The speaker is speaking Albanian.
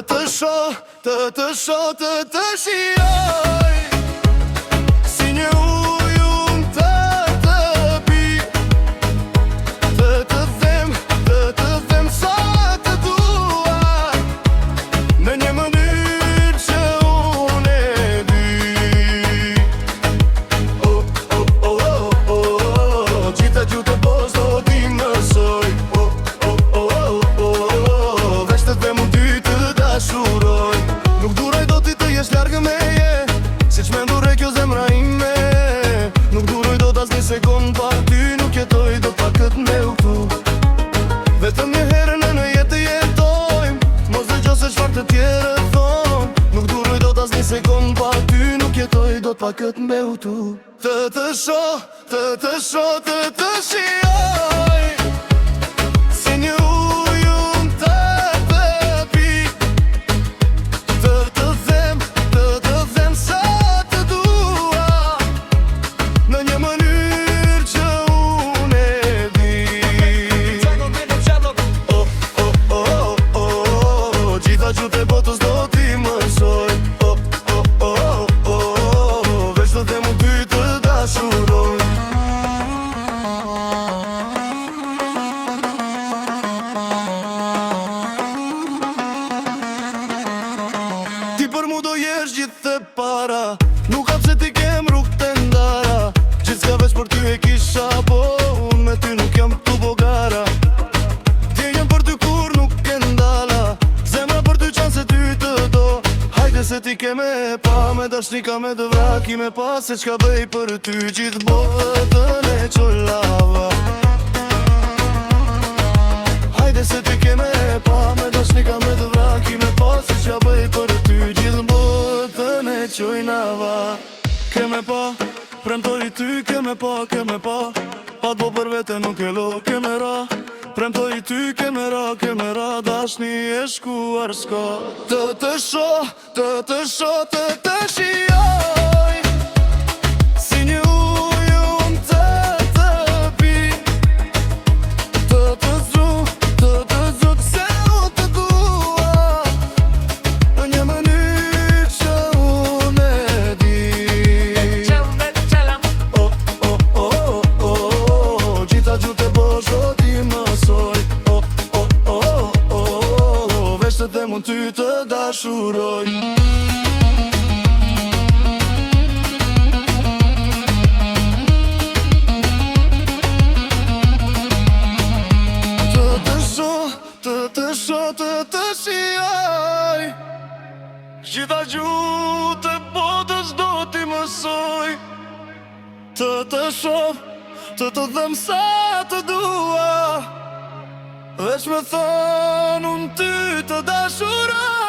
të shoh, të shijoj. Si një ujë unë të pi, të them sa të dua, në një mënyrë që unë e di. Oh, oh, oh, oh, oh, gjitha gjutë e pos do t'i mësoj. Oh, oh, oh, oh, oh, veç të them unë ty të dashuroj. Nuk duroj do ti të jesh largë meje, si që me ndure kjo zemra ime. Nuk duroj do t'as një sekund pa ty, nuk jetoj do pa këtë me u këtu. Vetëm një herë në jetë të jetojmë, mos dhe gjo se qfar të tjere thonë. Nuk duroj do t'as një sekund pa ty, nuk jetoj do pa këtë me u këtu. Të shoh, të shijoj. Si një ujë unë të pi, të them sa të dua, në një mënyrë që unë e di. Oh, oh, oh, oh, gjitha gjutë e botës do t'i mësoj. Oh, oh, oh, oh, veç të them unë ty të dashuroj. Ti për mu do jesh gjithë e para, nuk hap se ti kem rrugë të ndara. Gjithë s'ka veç për ty e kisha, po unë me ty nuk jam tu bogara. Ti jam për ty kur nuk e ndala, zemra për ty qanë se ty të do. Hajde se ti ke me pa, me dashnika me të vraki me pa, se qka bëj për ty gjithë botën e qollava. Hajde se ti ke me pa, me dashnika me të vraki me pa, se qka bëj për ty gjithë botën e qojnava. Ke me pa, premtoj ty ke me pa, pa t'bo për vete nuk e lo ke me ra. Premtoj ty ke me ra, dashni e shkuar s'ka. Të shoh, të shijoj. Si një ujë unë të pi, të zru se unë të dua, në një mënyrë që unë e di. Oh, oh, oh, oh, gjitha gjutë e bosh do t'i mësoj. Oh, oh, oh, oh, veç të them unë ty të dashuroj. Të shijoj. Gjitha gjutë e botës do t'i mësoj. Të shoh, të them sa të dua, veç me thonë unë ty të dashuroj.